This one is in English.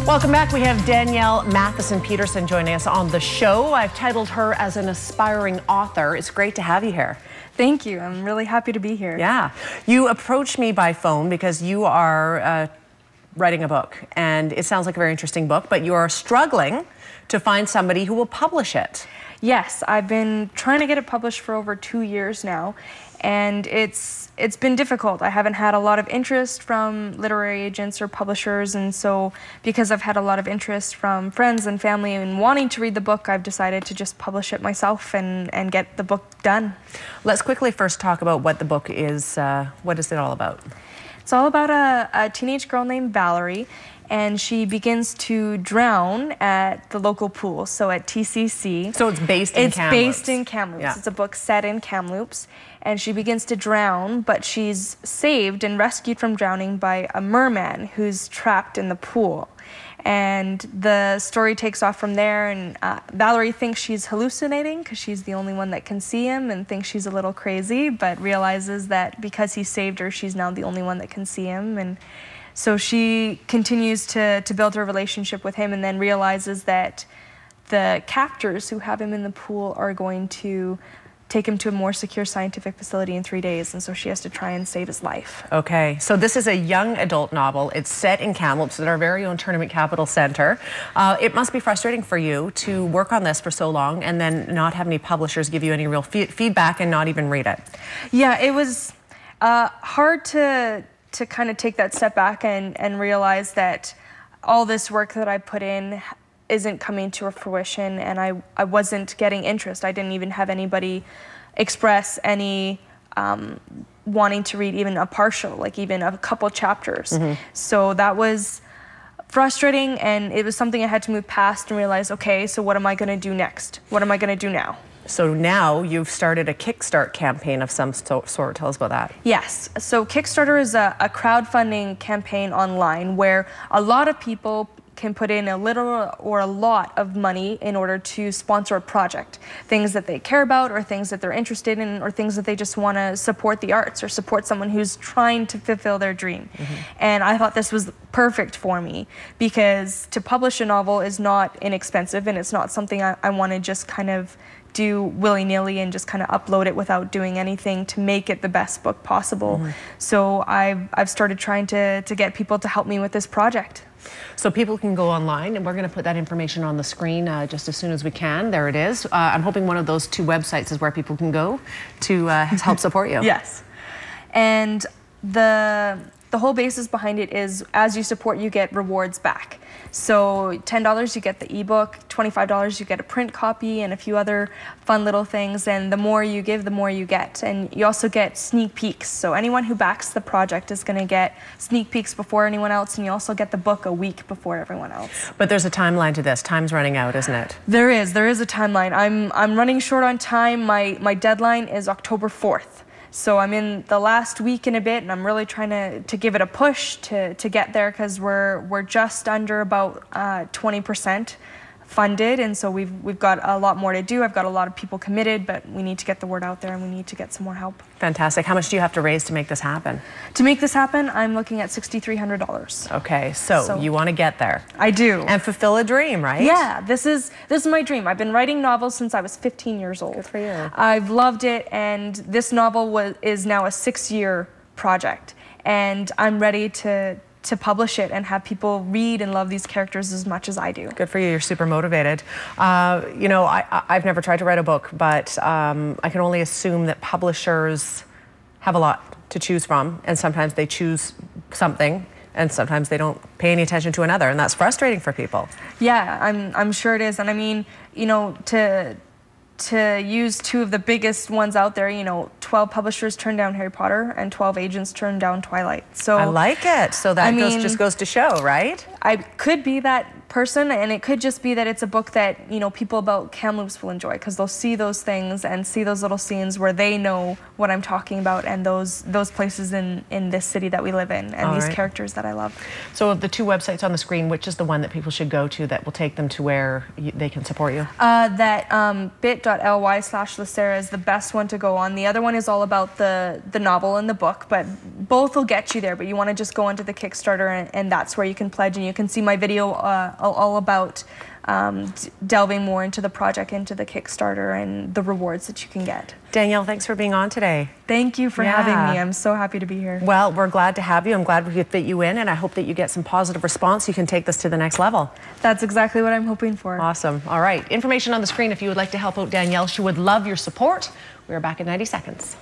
Welcome back. We have Danielle Pederson joining us on the show. I've titled her as an aspiring author. It's great to have you here. Thank you. I'm really happy to be here. Yeah. You approached me by phone because you are writing a book, and it sounds like a very interesting book, but you are struggling to find somebody who will publish it. Yes, I've been trying to get it published for over 2 years now, and it's been difficult. I haven't had a lot of interest from literary agents or publishers, and so because I've had a lot of interest from friends and family and wanting to read the book, I've decided to just publish it myself and get the book done. Let's quickly first talk about what the book is. What is it all about? It's all about a teenage girl named Valerie, and she begins to drown at the local pool, so at TCC. So it's based in Kamloops. It's based in Kamloops. Yeah. It's a book set in Kamloops, and she begins to drown, but she's saved and rescued from drowning by a merman who's trapped in the pool. And the story takes off from there, and Valerie thinks she's hallucinating because she's the only one that can see him and thinks she's a little crazy, but realizes that because he saved her, she's now the only one that can see him. And so she continues to build her relationship with him, and then realizes that the captors who have him in the pool are going to take him to a more secure scientific facility in 3 days, and so she has to try and save his life. Okay, so this is a young adult novel. It's set in Kamloops at our very own Tournament Capital Center. It must be frustrating for you to work on this for so long and then not have any publishers give you any real feedback and not even read it. Yeah, it was hard to kind of take that step back and realize that all this work that I put in isn't coming to a fruition, and I wasn't getting interest. I didn't even have anybody express any wanting to read even a partial, like even a couple chapters. So that was frustrating, and it was something I had to move past and realize, okay, so what am I going to do next? What am I going to do now? So now you've started a Kickstart campaign of some sort. Tell us about that. Yes. So Kickstarter is a crowdfunding campaign online where a lot of people can put in a little or a lot of money in order to sponsor a project. Things that they care about, or things that they're interested in, or things that they just want to support the arts or support someone who's trying to fulfill their dream. And I thought this was perfect for me, because to publish a novel is not inexpensive, and it's not something I want to just kind of do willy-nilly and just kind of upload it without doing anything to make it the best book possible. So I've started trying to get people to help me with this project. So people can go online, and we're going to put that information on the screen just as soon as we can. There it is. I'm hoping one of those 2 websites is where people can go to help support you. Yes. And the whole basis behind it is, as you support, you get rewards back. So $10 you get the ebook, $25 you get a print copy, and a few other fun little things. And the more you give, the more you get. And you also get sneak peeks. So anyone who backs the project is going to get sneak peeks before anyone else, and you also get the book a week before everyone else. But there's a timeline to this. Time's running out, isn't it? There is a timeline. I'm running short on time. My deadline is October 4th. So I'm in the last week and a bit, and I'm really trying to give it a push to get there, because we're just under about 20% funded, and so we've got a lot more to do. I've got a lot of people committed, but we need to get the word out there, and we need to get some more help. Fantastic. How much do you have to raise to make this happen? To make this happen, I'm looking at $6,300. Okay, so you want to get there. I do. And fulfill a dream, right? Yeah, this is my dream. I've been writing novels since I was 15 years old. Good for you. I've loved it, and this novel is now a 6-year project, and I'm ready to publish it and have people read and love these characters as much as I do. Good for you. You're super motivated. You know, I've never tried to write a book, but I can only assume that publishers have a lot to choose from, and sometimes they choose something and sometimes they don't pay any attention to another, and that's frustrating for people. Yeah, I'm sure it is. And I mean, you know, to use 2 of the biggest ones out there, you know, 12 publishers turned down Harry Potter and 12 agents turned down Twilight. So I like it. So that just goes to show, right? I could be that person, and it could just be that it's a book that, you know, people about Kamloops will enjoy because they'll see those things and see those little scenes where they know what I'm talking about and those places in this city that we live in and these characters that I love. So of the two websites on the screen, which is the one that people should go to that will take them to where they can support you? bit.ly/Lacera is the best one to go on. The other one is all about the novel and the book, but both will get you there. But you want to just go onto the Kickstarter, and that's where you can pledge, and you can see my video all about delving more into the project, into the Kickstarter, and the rewards that you can get. Danielle, thanks for being on today. Thank you for having me. I'm so happy to be here. Well, we're glad to have you. I'm glad we could fit you in, and I hope that you get some positive response. You can take this to the next level. That's exactly what I'm hoping for. Awesome. All right. Information on the screen if you would like to help out Danielle. She would love your support. We're back in 90 seconds.